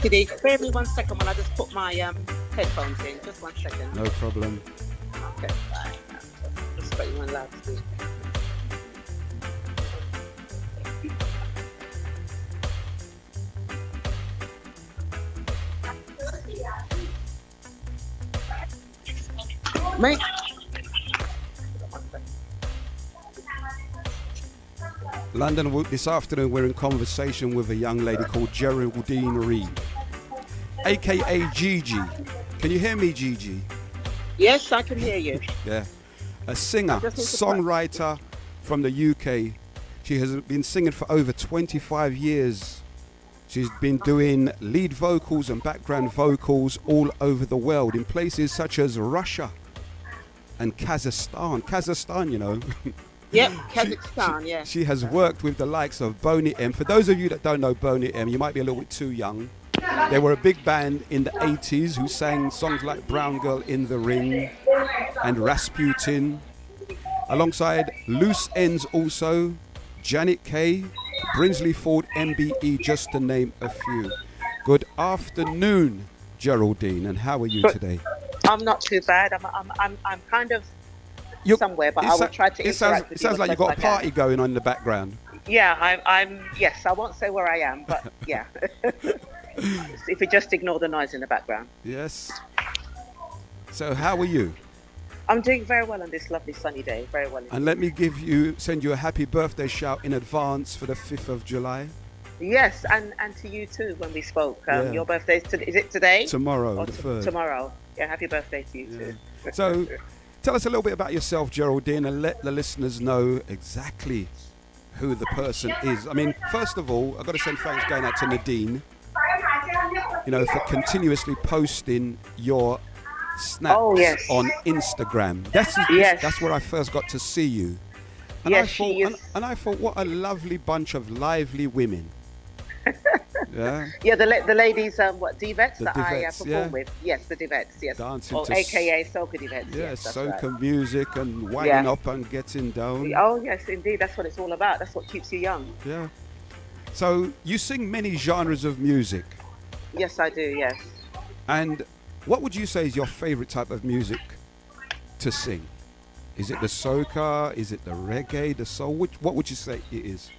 Mosty, bear me 1 second while I just put my headphones in. Just 1 second. No problem. Okay, right. Just put you on loudspeaker. Mate. London, this afternoon we're in conversation with a young lady called Geraldine Reed, aka Gigi. Can you hear me, Gigi? Yes, I can hear you. Yeah. A singer, songwriter from the UK. She has been singing for over 25 years. She's been doing lead vocals and background vocals all over the world in places such as Russia and Kazakhstan. Kazakhstan, you know. Yep, Kazakhstan, yeah. She has worked with the likes of Boney M. For those of you that don't know Boney M, you might be a little bit too young. They were a big band in the 80s who sang songs like Brown Girl in the Ring and Rasputin. Alongside Loose Ends also, Janet Kay, Brinsley Ford, MBE, just to name a few. Good afternoon, Geraldine, and how are you today? I'm not too bad. I'm kind of somewhere, but I will try to interact with you. It sounds like you've got a party going on in the background. Yeah, yes, I won't say where I am, but yeah. If you just ignore the noise in the background. Yes. So how are you? I'm doing very well on this lovely sunny day, very well. And let me send you a happy birthday shout in advance for the 5th of July. Yes, and to you too when we spoke. Your birthday is it today? Tomorrow, the 3rd. Tomorrow. Yeah, happy birthday to you too. So tell us a little bit about yourself, Geraldine, and let the listeners know exactly who the person is. I mean, first of all, I've got to send thanks going out to Nadine, for continuously posting your snaps on Instagram. That's where I first got to see you. And I thought, what a lovely bunch of lively women. Yeah, the ladies, Divettes that I perform with. Yes, the Divettes, yes. Dancing or AKA Soca Divettes. Yes, soca music and winding up and getting down. Oh, yes, indeed. That's what it's all about. That's what keeps you young. Yeah. So you sing many genres of music. Yes, I do, yes. And what would you say is your favorite type of music to sing? Is it the soca? Is it the reggae? The soul? What would you say it is?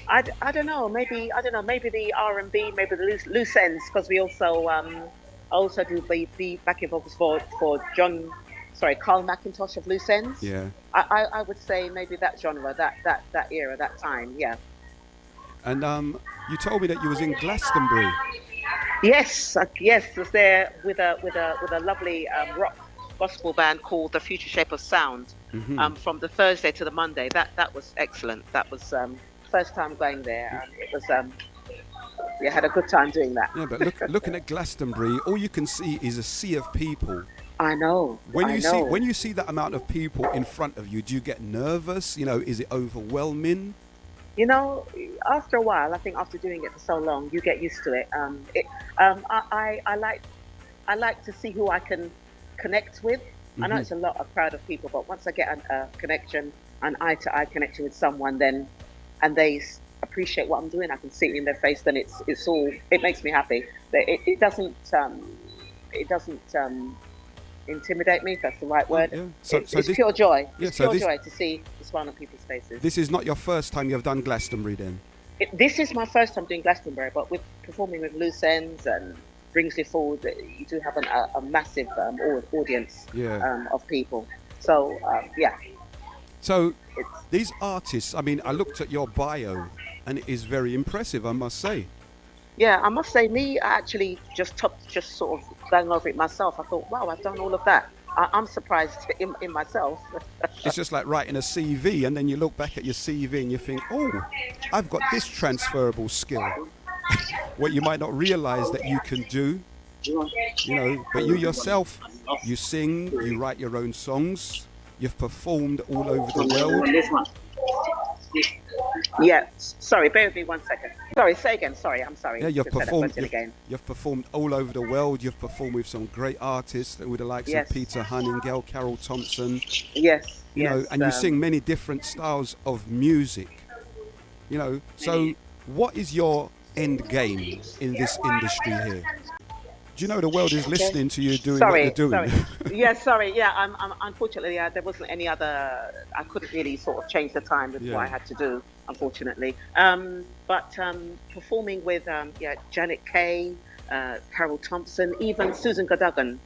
I don't know. Maybe the R&B, maybe the loose ends, because we also do the backing vocals for Carl McIntosh of Loose Ends. Yeah. I would say maybe that genre, that era, that time. Yeah. And you told me that you was in Glastonbury. Yes, was there with a lovely rock gospel band called The Future Shape of Sound. Mm-hmm. From the Thursday to the Monday. That was excellent. That was first time going there, and it was had a good time doing that. Yeah, but looking at Glastonbury, all you can see is a sea of people. I know. When you see that amount of people in front of you, do you get nervous? Is it overwhelming? After a while, I think after doing it for so long, you get used to it. I like to see who I can connect with. Mm-hmm. I know it's a lot of crowd of people, but once I get a connection, an eye-to-eye connection with someone, then and they appreciate what I'm doing, I can see it in their face. Then it makes me happy. It doesn't intimidate me, if that's the right word. Yeah. It's pure joy. It's pure joy to see the smile on people's faces. This is not your first time you've done Glastonbury, then? This is my first time doing Glastonbury, but with performing with Loose Ends and Brinsley Ford, you do have a massive audience of people. So, yeah. So, these artists, I mean, I looked at your bio, and it is very impressive, I must say. Yeah, I must say, I actually just sort of going over it myself. I thought, wow, I've done all of that. I'm surprised in myself. It's just like writing a CV, and then you look back at your CV and you think, oh, I've got this transferable skill. What you might not realize that you can do, but you yourself, you sing, you write your own songs, you've performed all over the world. Yeah, sorry, bear with me 1 second. Sorry, say again, sorry, I'm sorry. Yeah, you've performed all over the world, you've performed with some great artists, with the likes of Peter Hunningale, Carol Thompson. Yes. And you sing many different styles of music. You know, so what is your end game in this industry here? Do you know the world is Okay. listening to you doing what you're Sorry, doing? sorry. Yeah, sorry. Yeah, unfortunately, there wasn't any other. I couldn't really sort of change the time with what Yeah. I had to do, unfortunately. But performing with yeah, Janet Kay, Carol Thompson, even Susan Cadogan.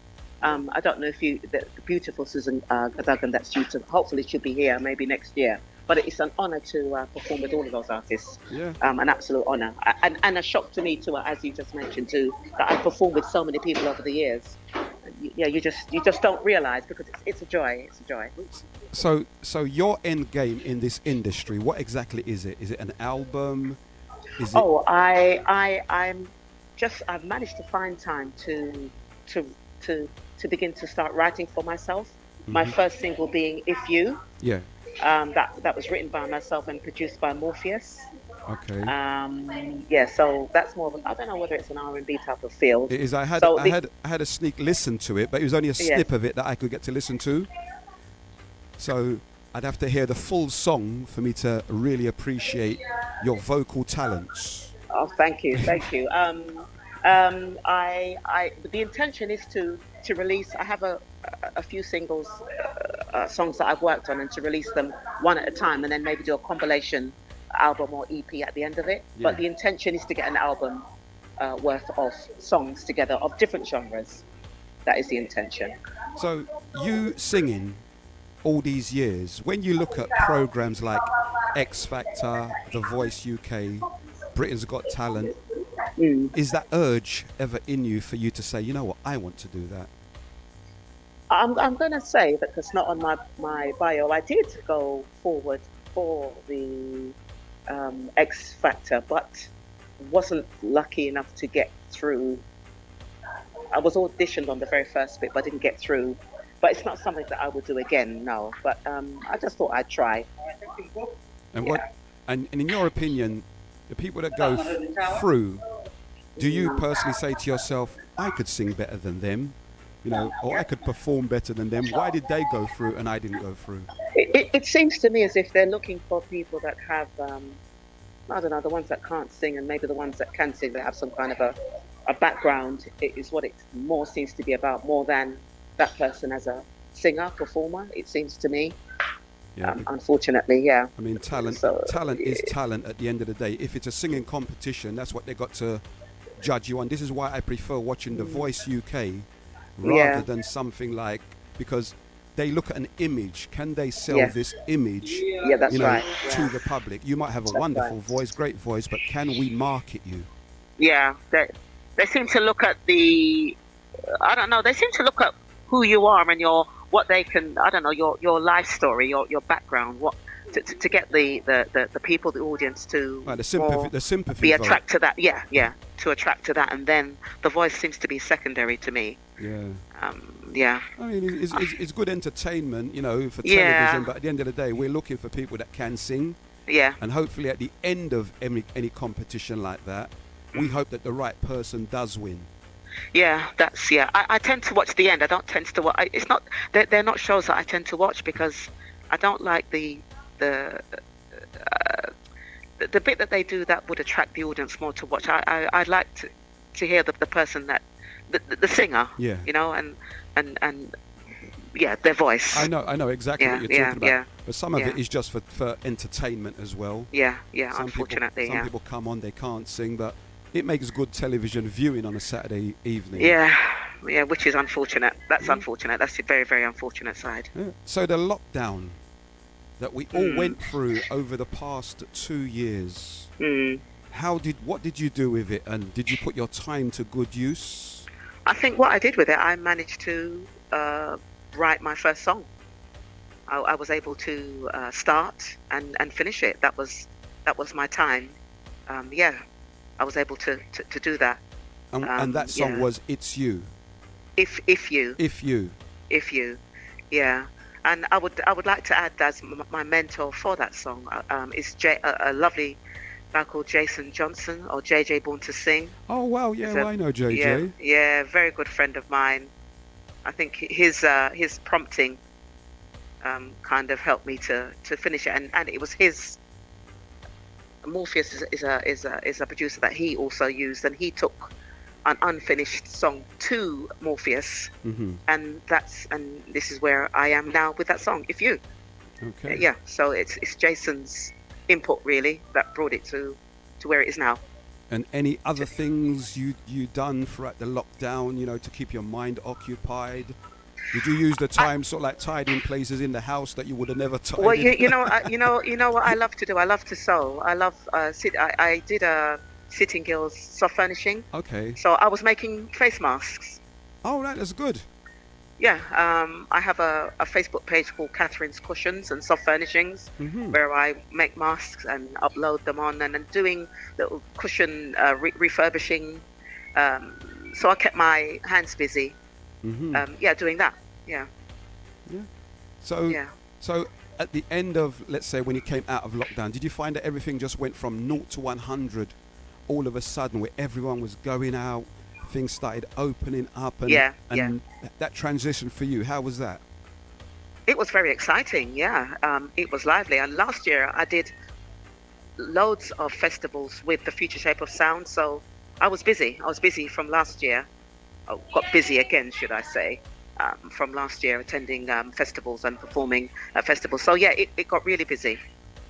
I don't know if the beautiful Susan Cadogan that's due to hopefully she'll be here maybe next year. But it's an honour to perform with all of those artists. Yeah. An absolute honour, and a shock to me too, as you just mentioned too, that I've performed with so many people over the years. Yeah, you just don't realise because it's a joy. It's a joy. So your end game in this industry, what exactly is it? Is it an album? Is it? Oh, I've managed to find time to to to begin to start writing for myself. My Hmm. first single being "If You." Yeah. That was written by myself and produced by Morpheus. Okay. Yeah, so that's more of I don't know whether it's an R&B type of field. It is. I had So I had I had a sneak listen to it, but it was only a yes. snip of it that I could get to listen to. So I'd have to hear the full song for me to really appreciate your vocal talents. Oh, thank you, thank you. The intention is to release. I have a few singles, songs that I've worked on, and to release them one at a time, and then maybe do a compilation album or EP at the end of it. But Yeah. the intention is to get an album worth of songs together of different genres. That is the intention. So you singing all these years, when you look at programs like X Factor, The Voice UK, Britain's Got Talent, Mm. is that urge ever in you for you to say, you know what, I want to do that? I'm going to say that it's not on my bio. I did go forward for the X Factor, but wasn't lucky enough to get through. I was auditioned on the very first bit, but didn't get through. But it's not something that I would do again, no. But I just thought I'd try. And Yeah. what, and in your opinion, the people that go through, do you personally say to yourself, I could sing better than them, you know, or I could perform better than them? Why did they go through and I didn't go through? It seems to me as if they're looking for people that have, I don't know, the ones that can't sing and maybe the ones that can sing that have some kind of a background. It is what it more seems to be about, more than that person as a singer, performer, it seems to me. Yeah. Unfortunately, yeah. I mean, talent So, talent is talent at the end of the day. If it's a singing competition, that's what they got to judge you on. This is why I prefer watching The Voice UK rather yeah, than something like, because they look at an image. Can they sell yeah, this image, yeah, you that's know, right. to Yeah, the public? You might have a that's right. wonderful voice, great voice, but can we market you? Yeah, they seem to look at I don't know, they seem to look at who you are and what they can, I don't know, your life story, your background, what to get the people, the audience to Right, more the sympathy be vote. attracted to that. Yeah, yeah, to attract to that, and then the voice seems to be secondary to me. Yeah. Yeah, I mean, it's good entertainment, you know, for television, yeah, but at the end of the day, we're looking for people that can sing. yeah, And hopefully at the end of any competition like that, we hope that the right person does win. yeah. That's yeah. I tend to watch the end. I don't tend to watch. It's not. They're not shows that I tend to watch because I don't like the the bit that they do that would attract the audience more to watch. I'd like to hear the person that the singer, Yeah. you know, and yeah, their voice. I know exactly Yeah, what you're yeah, talking about. yeah, But some of yeah, it is just for entertainment as well. yeah, yeah. Some people Unfortunately, some yeah, people come on, they can't sing, but it makes good television viewing on a Saturday evening. yeah, yeah. Which is unfortunate. That's Yeah. unfortunate. That's the very, very unfortunate side. Yeah. So the lockdown that we all Mm, went through over the past 2 years, mm. what did you do with it, and did you put your time to good use? I think what I did with it, I managed to write my first song. I was able to start and finish it. That was my time. Yeah, I was able to do that. And that song Yeah. was It's You. If you, If You. if you, yeah. And I would like to add that my mentor for that song is a lovely guy called Jason Johnson, or JJ Born to Sing. Oh wow, yeah, He's well, a I know yeah, JJ. yeah, very good friend of mine. I think his prompting kind of helped me to finish it, and it was Morpheus is a producer that he also used, and he took an unfinished song to Morpheus, Hmm. and this is where I am now with that song. If you, Okay. yeah. So it's Jason's input really that brought it to where it is now. And any other things you done throughout the lockdown, to keep your mind occupied? Did you use the I, time sort of like tidying places in the house that you would have never well, tidied? you know what I love to do. I love to sew. I love sit. I did a Sitting Girls soft furnishing. Okay. So I was making face masks. Oh, right, that's good. Yeah, I have a Facebook page called Catherine's Cushions and Soft Furnishings, Hmm. where I make masks and upload them on, and I'm doing little cushion refurbishing. So I kept my hands busy. Hmm. Yeah, doing that. Yeah, Yeah. So, yeah. so at the end of, let's say, when you came out of lockdown, did you find that everything just went from 0 to 100 all of a sudden, where everyone was going out, things started opening up, and Yeah, yeah. and that transition for you, how was that? It was very exciting. Yeah, it was lively. And last year I did loads of festivals with the Future Shape of Sound. So I was busy. I was busy from last year. I got busy again, should I say, from last year attending festivals and performing at festivals. So yeah, it got really busy.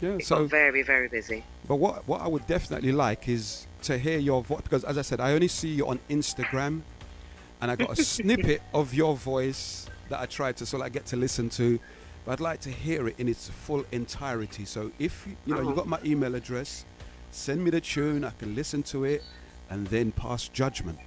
Yeah. It got So, very, very busy. but what I would definitely like is to hear your voice, because as I said, I only see you on Instagram, and I got a snippet of your voice that I tried to sort of like get to listen to, but I'd like to hear it in its full entirety. So if you got my email address, send me the tune, I can listen to it, and then pass judgment.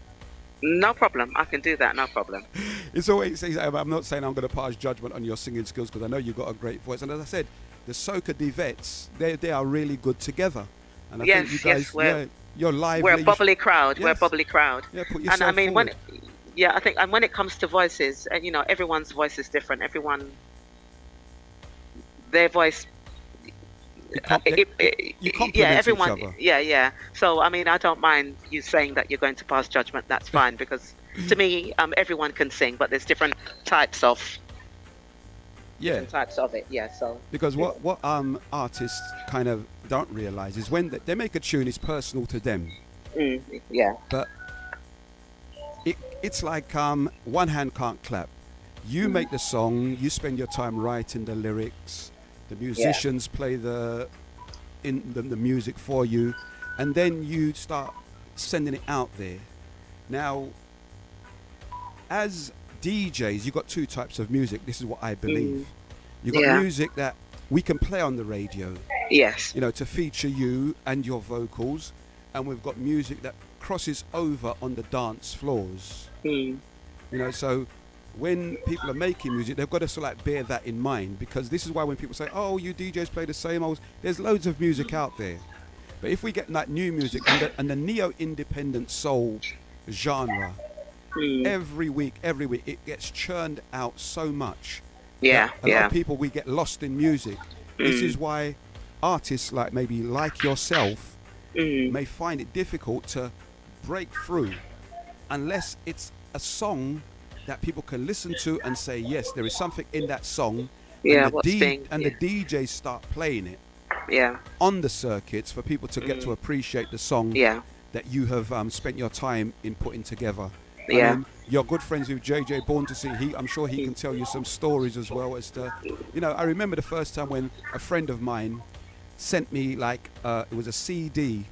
No problem. I can do that. No problem. It's always, I'm not saying I'm going to pass judgment on your singing skills, because I know you've got a great voice, and as I said, the Soca Divettes, they are really good together, and I think you Yes, guys, yes. you're lively. We're a bubbly crowd. We're a Yes. bubbly crowd. Yeah, put And I yourself mean, forward. I think, and when it comes to voices, and everyone's voice is different. Their voice, You, com- it, you yeah, complement each everyone, other. yeah. So, I mean, I don't mind you saying that you're going to pass judgment. That's fine, because to me, everyone can sing, but there's Yeah, different types of it. Yeah. So, because what artists kind of don't realize is when they make a tune, it's personal to them, yeah, but it's like one hand can't clap. You make the song, you spend your time writing the lyrics, the musicians play the music for you, and then you start sending it out there. Now, as DJs, you've got two types of music. This is what I believe. You've got Yeah. music that we can play on the radio, yes, to feature you and your vocals, and we've got music that crosses over on the dance floors. So when people are making music, they've got to sort of like bear that in mind, because this is why when people say, "Oh, you DJs play the same old," there's loads of music out there. But if we get that new music and the neo-independent soul genre, every week, it gets churned out so much. yeah, A lot of people, we get lost in music. This is why artists maybe like yourself may find it difficult to break through unless it's a song that people can listen to and say, yes, there is something in that song. yeah. And The DJs start playing it yeah, on the circuits for people to get to appreciate the song yeah, that you have spent your time in putting together. Yeah. I mean, you're good friends with JJ Born to See. I'm sure he can tell you some stories as well as to, I remember the first time when a friend of mine sent me it was a CD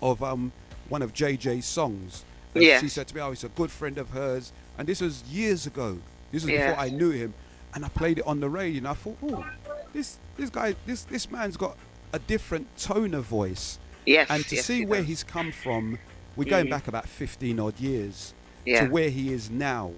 of one of JJ's songs. And Yes. she said to me, "Oh, it's a good friend of hers," and this was years ago. This was Yes. before I knew him, and I played it on the radio, and I thought, "Oh, this guy, this man's got a different tone of voice." yes. And to yes, see he where does. he's come from, we're going back about 15 odd years Yeah. to where he is now.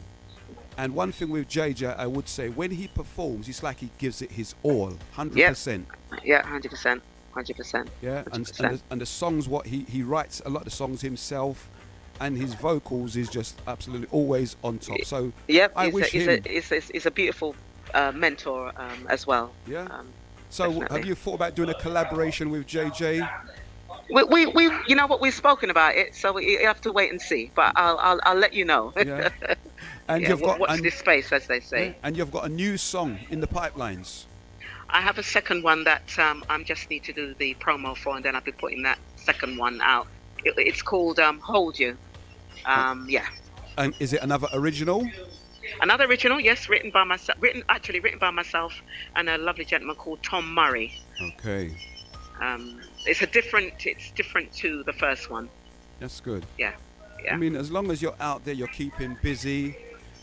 And one thing with JJ, I would say, when he performs, it's like he gives it his all, 100%. Yeah, 100%. 100%. Yeah, and 100%. the songs, what he writes a lot of the songs himself, and his vocals is just absolutely always on top. So Yep, I wish him. it's a beautiful mentor as well. Yeah. Um, So definitely. have you thought about doing a collaboration with JJ? we you know what, we've spoken about it, so we have to wait and see. But I'll let you know. Yeah. And Yeah, you've got watch and, this space, as they say. and you've got a new song in the pipelines. I have a second one that I just need to do the promo for, and then I'll be putting that second one out. It's called Hold You. Yeah. And is it another original? Another original, yes, written by myself. Written by myself and a lovely gentleman called Tom Murray. Okay. It's different to the first one. That's good. Yeah. Yeah. I mean, as long as you're out there, you're keeping busy,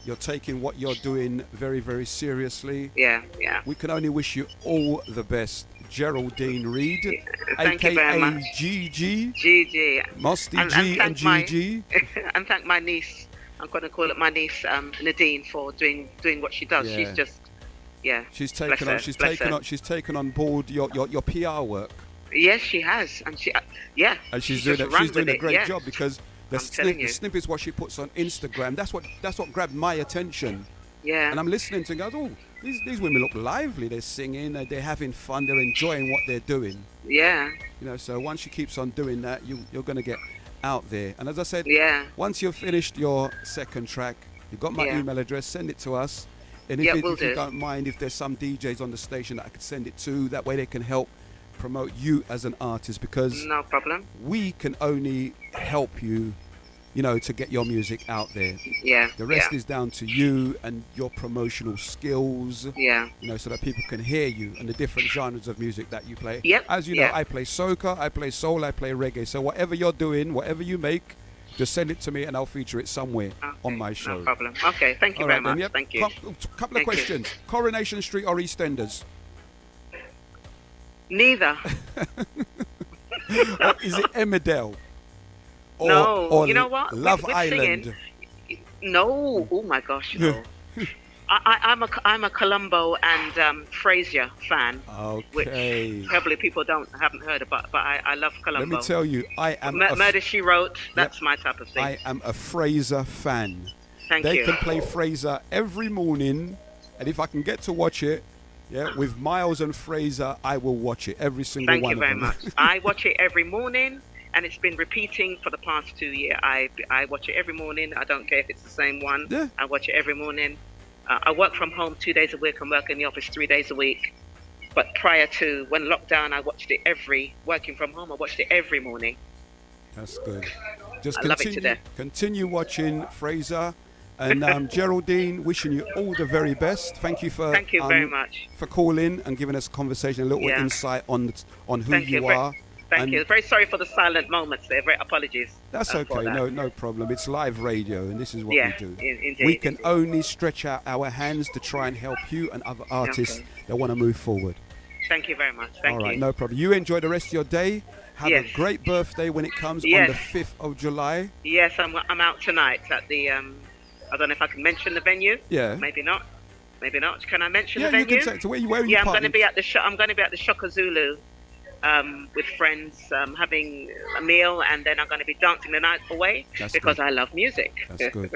you're taking what you're doing very, very seriously. Yeah, yeah. We can only wish you all the best. Geraldine Reid, Thank you very aka much. Gigi. Gigi. Mosty Gee and Gigi. And thank my niece. I'm going to call it my niece, Nadine, for doing what she does. Yeah. She's just, yeah. She's taken on board your PR work. Yes, she has, and yeah. And she's just doing a great yeah. job, because the snippets what she puts on Instagram, that's what grabbed my attention. Yeah. And I'm listening to and goes, oh, these women look lively. They're singing, they're having fun, they're enjoying what they're doing. Yeah. You know, so once she keeps on doing that, you're going to get out there. And as I said, yeah. Once you've finished your second track, you've got my email address, send it to us. And if you don't mind, if there's some DJs on the station that I could send it to, that way they can help promote you as an artist, because no problem. We can only help you, you know, to get your music out there. Yeah. The rest is down to you and your promotional skills. Yeah. You know, so that people can hear you and the different genres of music that you play. Yep. As you know, I play soca, I play soul, I play reggae. So whatever you're doing, whatever you make, just send it to me and I'll feature it somewhere on my show. No problem. Okay, thank you very much. Yep. Thank you. Couple of questions. Coronation Street or EastEnders? Neither. Or is it Emmerdale? No. Or you know what? Love with Island? Singing, no. Oh my gosh, no. I'm a Columbo and Frasier fan. Okay. Which probably people haven't heard about, but I love Columbo. Let me tell you, I am Murder She Wrote. That's my type of thing. I am a Fraser fan. Thank you. They can play Fraser every morning, and if I can get to watch it, with Miles and Fraser, I will watch it every single one of them. Thank you very much. I watch it every morning, and it's been repeating for the past 2 years. I watch it every morning. I don't care if it's the same one. Yeah. I watch it every morning. I work from home 2 days a week and work in the office 3 days a week. But prior to when lockdown, I watched it working from home, I watched it every morning. That's good. Just I love it to death. Continue watching Fraser. And Geraldine, wishing you all the very best. Thank you very much for calling and giving us a conversation, a little insight on who you are. Thank you. Very sorry for the silent moments there. Apologies. That's okay. No problem. It's live radio, and this is what we do. Indeed, we can only stretch out our hands to try and help you and other artists that want to move forward. Thank you very much. Thank you. All right, no problem. You enjoy the rest of your day. Have a great birthday when it comes on the 5th of July. Yes, I'm out tonight at the. I don't know if I can mention the venue. Yeah. Maybe not. Can I mention the venue? Yeah, you can say. So where are you? I'm going to be at the I'm going to be at the Shaka Zulu, with friends, having a meal, and then I'm going to be dancing the night away because I love music. That's good.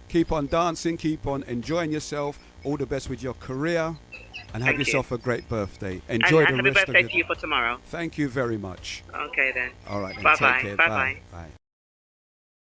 Keep on dancing. Keep on enjoying yourself. All the best with your career, and have yourself a great birthday. Enjoy the rest of happy birthday to you for tomorrow. Thank you very much. Okay then. All right. Bye bye. Bye bye.